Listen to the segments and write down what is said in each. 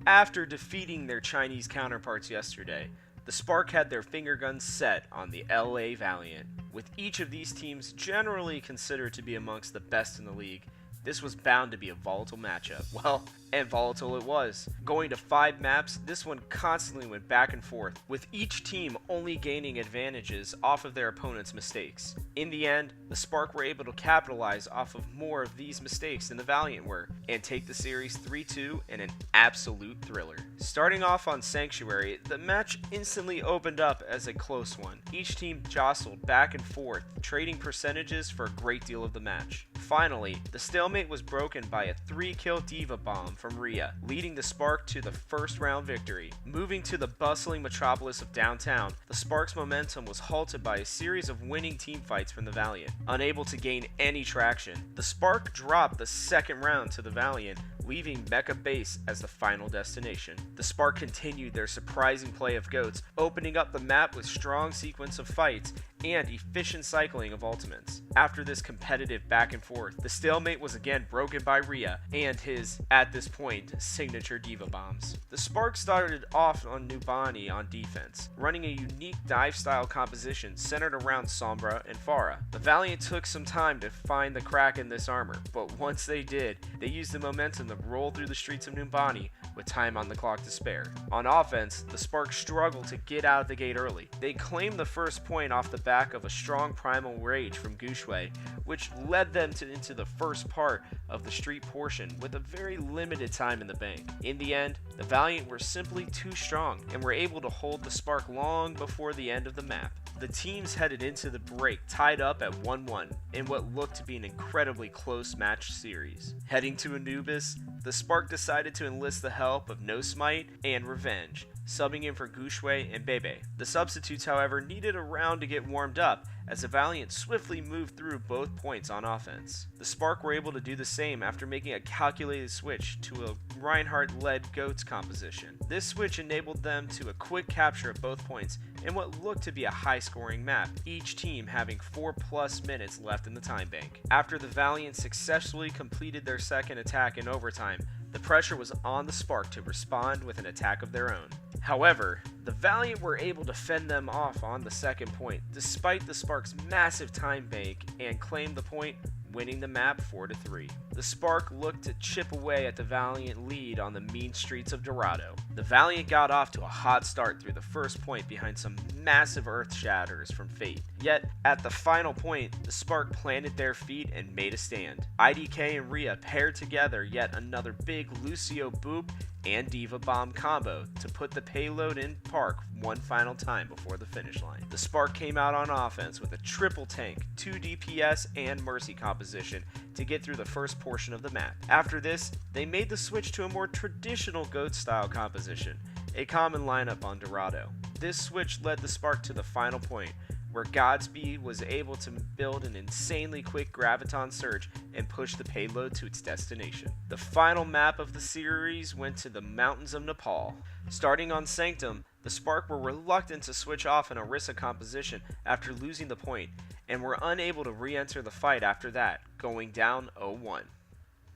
After defeating their Chinese counterparts yesterday, the Spark had their finger guns set on the LA Valiant. With each of these teams generally considered to be amongst the best in the league, this was bound to be a volatile matchup. Well, and volatile it was. Going to 5 maps, this one constantly went back and forth, with each team only gaining advantages off of their opponent's mistakes. In the end, the Spark were able to capitalize off of more of these mistakes than the Valiant were, and take the series 3-2 in an absolute thriller. Starting off on Sanctuary, the match instantly opened up as a close one. Each team jostled back and forth, trading percentages for a great deal of the match. Finally, the stalemate was broken by a 3-kill Diva bomb from Rhea, leading the Spark to the first round victory. Moving to the bustling metropolis of downtown, the Spark's momentum was halted by a series of winning teamfights from the Valiant. Unable to gain any traction, the Spark dropped the second round to the Valiant, leaving Mecca Base as the final destination. The Spark continued their surprising play of goats, opening up the map with strong sequence of fights and efficient cycling of ultimates. After this competitive back and forth, the stalemate was again broken by Rhea and his, at this point, signature Diva bombs. The Spark started off on Numbani on defense, running a unique dive style composition centered around Sombra and Pharah. The Valiant took some time to find the crack in this armor, but once they did, they used the momentum to roll through the streets of Numbani with time on the clock to spare. On offense, the Spark struggled to get out of the gate early. They claimed the first point off the back of a strong primal rage from Guxue, which led them into the first part of the street portion with a very limited time in the bank. In the end, the Valiant were simply too strong and were able to hold the Spark long before the end of the map. The teams headed into the break tied up at 1-1 in what looked to be an incredibly close match series. Heading to Anubis, the Spark decided to enlist the help of No Smite and Revenge, subbing in for Guxue and Bebe. The substitutes, however, needed a round to get warmed up as the Valiant swiftly moved through both points on offense. The Spark were able to do the same after making a calculated switch to a Reinhardt-led GOATS composition. This switch enabled them to a quick capture of both points in what looked to be a high-scoring map, each team having 4+ minutes left in the time bank. After the Valiant successfully completed their second attack in overtime, the pressure was on the Spark to respond with an attack of their own. However, the Valiant were able to fend them off on the second point, despite the Spark's massive time bank, and claimed the point, winning the map 4-3. The Spark looked to chip away at the Valiant lead on the mean streets of Dorado. The Valiant got off to a hot start through the first point behind some massive earth shatters from Fate. Yet, at the final point, the Spark planted their feet and made a stand. IDK and Rhea paired together yet another big Lucio Boop and Diva Bomb combo to put the payload in park one final time before the finish line. The Spark came out on offense with a triple tank, 2 DPS, and Mercy composition to get through the first portion of the map. After this, they made the switch to a more traditional GOAT style composition, a common lineup on Dorado. This switch led the Spark to the final point, where Godspeed was able to build an insanely quick graviton surge and push the payload to its destination. The final map of the series went to the mountains of Nepal. Starting on Sanctum, the Spark were reluctant to switch off an Orisa composition after losing the point, and were unable to re-enter the fight after that, going down 0-1.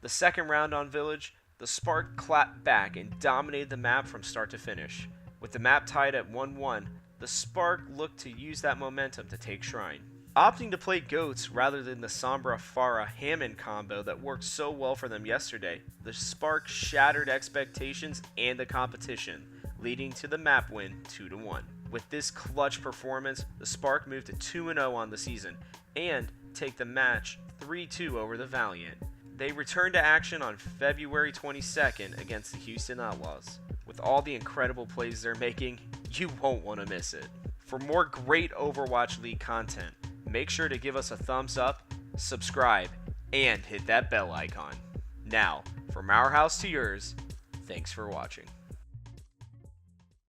The second round on Village, the Spark clapped back and dominated the map from start to finish. With the map tied at 1-1, the Spark looked to use that momentum to take Shrine. Opting to play GOATS rather than the Sombra Pharah Hammond combo that worked so well for them yesterday, the Spark shattered expectations and the competition, leading to the map win 2-1. With this clutch performance, the Spark moved to 2-0 on the season and take the match 3-2 over the Valiant. They returned to action on February 22nd against the Houston Outlaws. With all the incredible plays they're making, you won't want to miss it. For more great Overwatch League content, make sure to give us a thumbs up, subscribe, and hit that bell icon. Now, from our house to yours, thanks for watching.